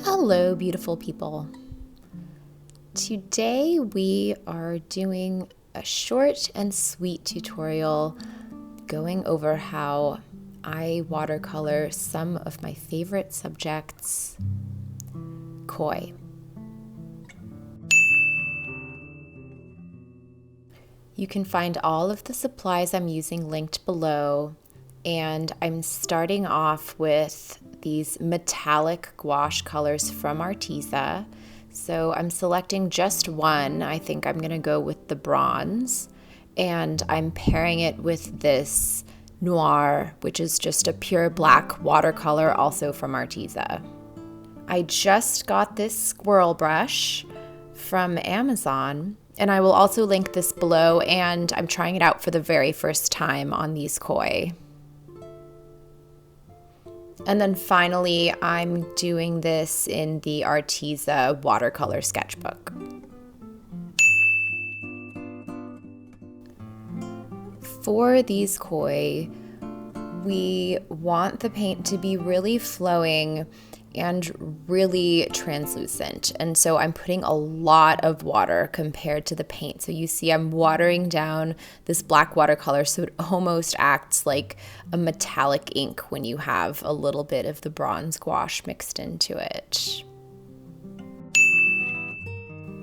Hello, beautiful people. Today we are doing a short and sweet tutorial going over how I watercolor some of my favorite subjects, koi. You can find all of the supplies I'm using linked below, and I'm starting off with these metallic gouache colors from Arteza. So I'm selecting just one. I think I'm going to go with the bronze, and I'm pairing it with this noir, which is just a pure black watercolor, also from Arteza. I just got this squirrel brush from Amazon, and I will also link this below, and I'm trying it out for the very first time on these koi. And then finally, I'm doing this in the Arteza watercolor sketchbook. For these koi, we want the paint to be really flowing and really translucent. And so I'm putting a lot of water compared to the paint. So you see I'm watering down this black watercolor so it almost acts like a metallic ink when you have a little bit of the bronze gouache mixed into it.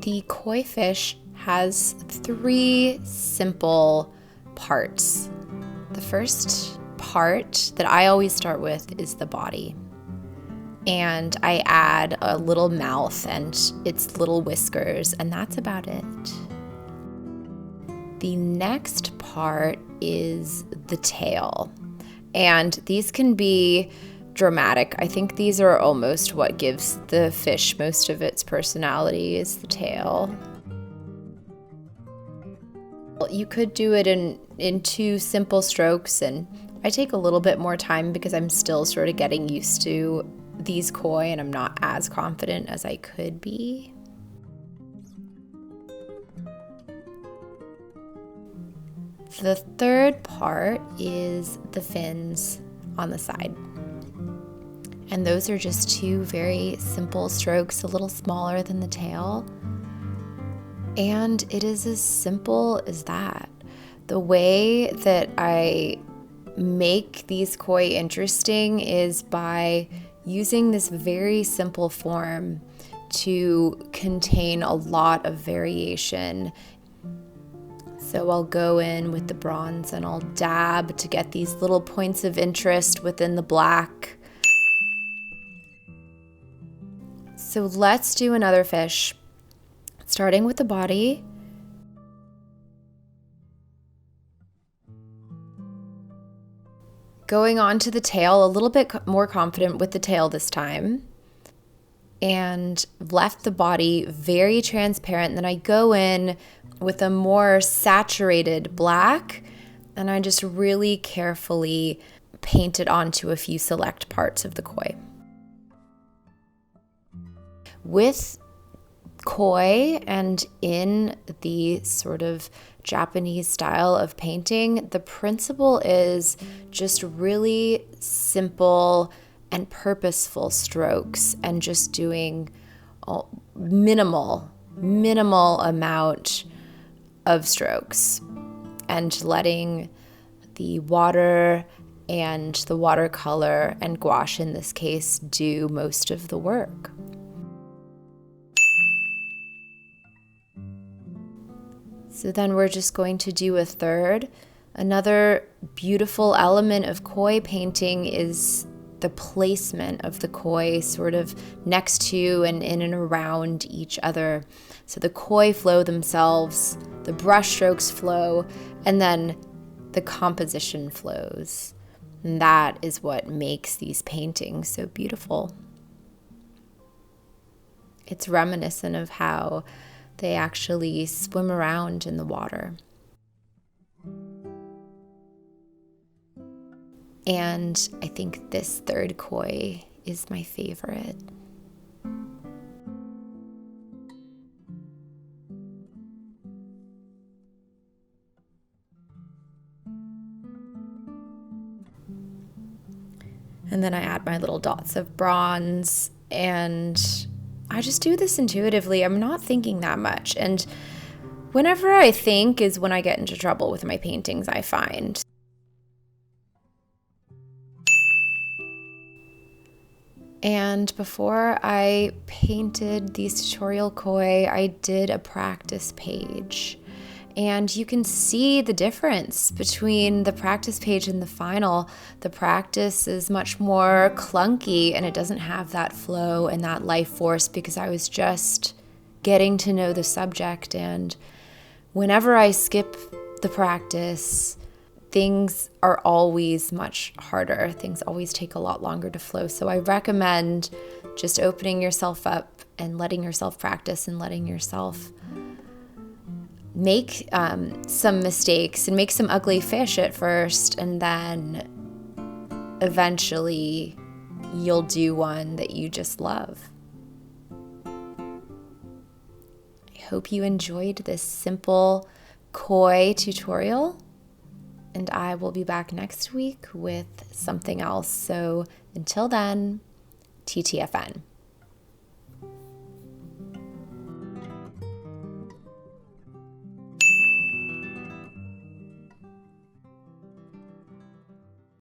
The koi fish has 3 simple parts. The first part that I always start with is the body. And I add a little mouth and its little whiskers, and that's about it. The next part is the tail. And these can be dramatic. I think these are almost what gives the fish most of its personality, is the tail. You could do it in 2 simple strokes, and I take a little bit more time because I'm still sort of getting used to these koi and I'm not as confident as I could be. The third part is the fins on the side. And those are just 2 very simple strokes, a little smaller than the tail. And it is as simple as that. The way that I make these koi interesting is by using this very simple form to contain a lot of variation. So I'll go in with the bronze and I'll dab to get these little points of interest within the black. So let's do another fish, starting with the body. Going on to the tail, a little bit more confident with the tail this time. And left the body very transparent. Then I go in with a more saturated black, and I just really carefully paint it onto a few select parts of the koi. With koi and in the sort of Japanese style of painting, the principle is just really simple and purposeful strokes and just doing minimal amount of strokes and letting the water and the watercolor and gouache in this case do most of the work. So then we're just going to do a third. Another beautiful element of koi painting is the placement of the koi sort of next to and in and around each other. So the koi flow themselves, the brush strokes flow, and then the composition flows. And that is what makes these paintings so beautiful. It's reminiscent of how they actually swim around in the water. And I think this third koi is my favorite. And then I add my little dots of bronze, and I just do this intuitively. I'm not thinking that much. And whenever I think is when I get into trouble with my paintings, I find. And before I painted these tutorial koi, I did a practice page. And you can see the difference between the practice page and the final. The practice is much more clunky and it doesn't have that flow and that life force because I was just getting to know the subject. And whenever I skip the practice, things are always much harder. Things always take a lot longer to flow. So I recommend just opening yourself up and letting yourself practice and letting yourself make some mistakes and make some ugly fish at first, and then eventually you'll do one that you just love. I hope you enjoyed this simple koi tutorial, and I will be back next week with something else. So until then, TTFN.